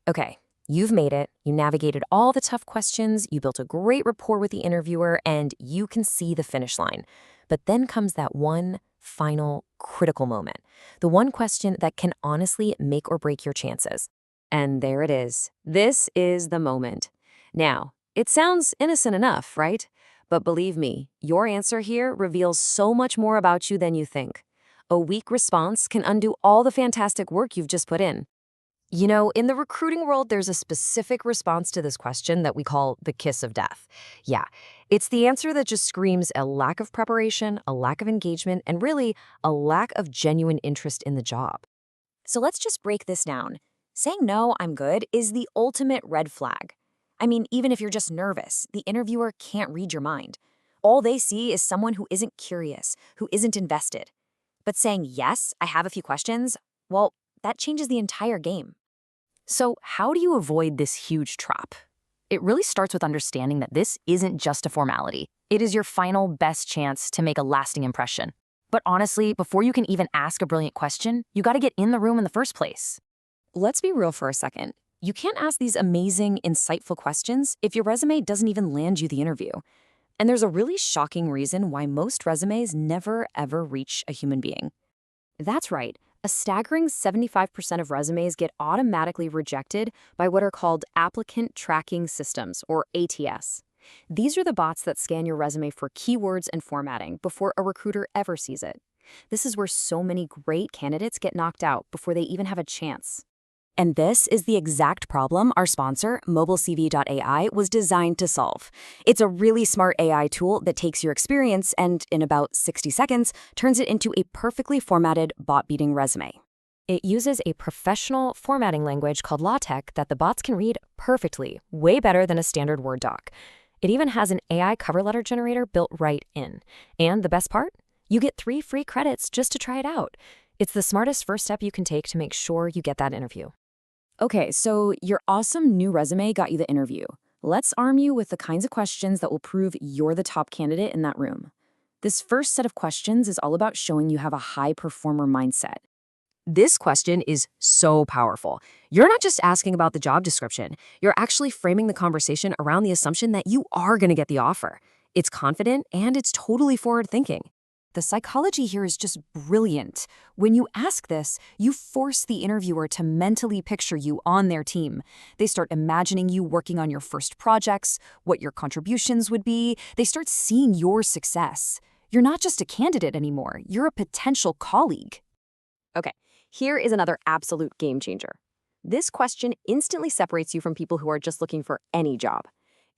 Okay, you've made it. You navigated all the tough questions, you built a great rapport with the interviewer, and you can see the finish line. But then comes that one final critical moment, the one question that can honestly make or break your chances. And there it is. This is the moment. Now, it sounds innocent enough, right? But believe me, your answer here reveals so much more about you than you think. A weak response can undo all the fantastic work you've just put in. You know, in the recruiting world, there's a specific response to this question that we call the kiss of death. Yeah, it's the answer that just screams a lack of preparation, a lack of engagement, and really a lack of genuine interest in the job. So let's just break this down. Saying no, I'm good, is the ultimate red flag. I mean, even if you're just nervous, the interviewer can't read your mind. All they see is someone who isn't curious, who isn't invested. But saying, yes, I have a few questions, well, that changes the entire game. So, how do you avoid this huge trap? It really starts with understanding that this isn't just a formality. It is your final best chance to make a lasting impression. But honestly, before you can even ask a brilliant question, you gotta get in the room in the first place. Let's be real for a second. You can't ask these amazing, insightful questions if your resume doesn't even land you the interview. And there's a really shocking reason why most resumes never, ever reach a human being. That's right. A staggering 75% of resumes get automatically rejected by what are called applicant tracking systems, or ATS. These are the bots that scan your resume for keywords and formatting before a recruiter ever sees it. This is where so many great candidates get knocked out before they even have a chance. And this is the exact problem our sponsor, MobileCV.ai, was designed to solve. It's a really smart AI tool that takes your experience and, in about 60 seconds, turns it into a perfectly formatted, bot-beating resume. It uses a professional formatting language called LaTeX that the bots can read perfectly, way better than a standard Word doc. It even has an AI cover letter generator built right in. And the best part? You get 3 free credits just to try it out. It's the smartest first step you can take to make sure you get that interview. Okay, so your awesome new resume got you the interview. Let's arm you with the kinds of questions that will prove you're the top candidate in that room. This first set of questions is all about showing you have a high performer mindset. This question is so powerful. You're not just asking about the job description, you're actually framing the conversation around the assumption that you are going to get the offer. It's confident and it's totally forward thinking. The psychology here is just brilliant. When you ask this, you force the interviewer to mentally picture you on their team. They start imagining you working on your first projects, what your contributions would be. They start seeing your success. You're not just a candidate anymore, you're a potential colleague. Okay, here is another absolute game changer. This question instantly separates you from people who are just looking for any job.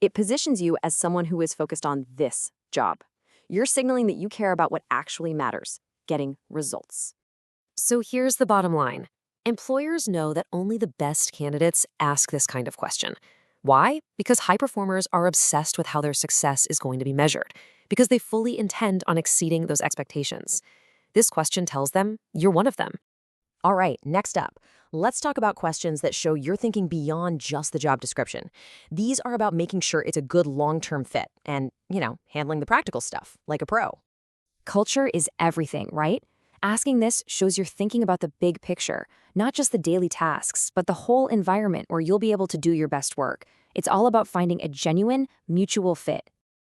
It positions you as someone who is focused on this job. You're signaling that you care about what actually matters, getting results. So here's the bottom line. Employers know that only the best candidates ask this kind of question. Why? Because high performers are obsessed with how their success is going to be measured, because they fully intend on exceeding those expectations. This question tells them you're one of them. All right, next up, let's talk about questions that show you're thinking beyond just the job description. These are about making sure it's a good long-term fit and, handling the practical stuff, like a pro. Culture is everything, right? Asking this shows you're thinking about the big picture, not just the daily tasks, but the whole environment where you'll be able to do your best work. It's all about finding a genuine, mutual fit.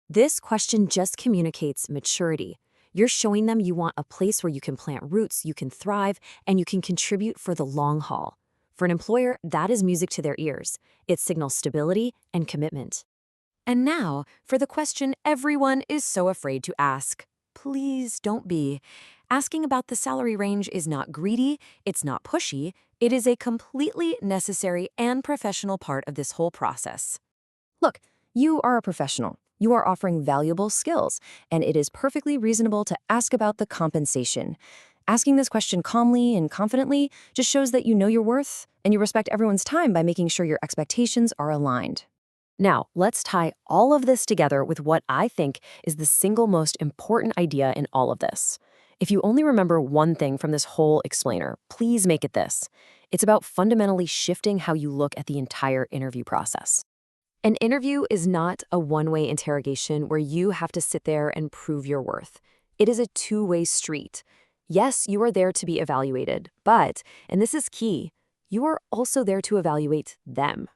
This question just communicates maturity. You're showing them you want a place where you can plant roots, you can thrive, and you can contribute for the long haul. For an employer, that is music to their ears. It signals stability and commitment. And now, for the question everyone is so afraid to ask. Please don't be. Asking about the salary range is not greedy, it's not pushy, it is a completely necessary and professional part of this whole process. Look, you are a professional. You are offering valuable skills, and it is perfectly reasonable to ask about the compensation. Asking this question calmly and confidently just shows that you know your worth and you respect everyone's time by making sure your expectations are aligned. Now, let's tie all of this together with what I think is the single most important idea in all of this. If you only remember one thing from this whole explainer, please make it this. It's about fundamentally shifting how you look at the entire interview process. An interview is not a one-way interrogation where you have to sit there and prove your worth. It is a two-way street. Yes, you are there to be evaluated, but, and this is key, you're also there to evaluate them.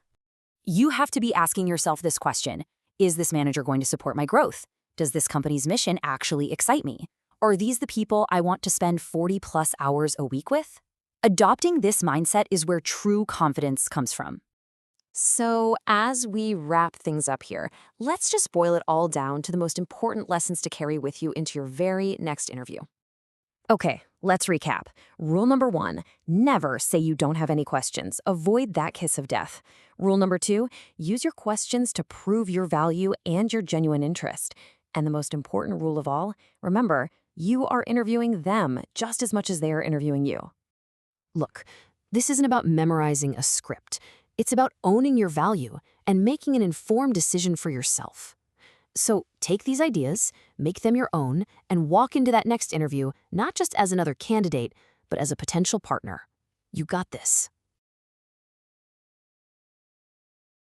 You have to be asking yourself this question. Is this manager going to support my growth? Does this company's mission actually excite me? Are these the people I want to spend 40+ hours a week with? Adopting this mindset is where true confidence comes from. So, as we wrap things up here, let's just boil it all down to the most important lessons to carry with you into your very next interview. Okay, let's recap. Rule number 1, never say you don't have any questions. Avoid that kiss of death. Rule number 2, use your questions to prove your value and your genuine interest. And the most important rule of all, remember, you are interviewing them just as much as they are interviewing you. Look, this isn't about memorizing a script. It's about owning your value and making an informed decision for yourself. So take these ideas, make them your own, and walk into that next interview not just as another candidate, but as a potential partner. You got this.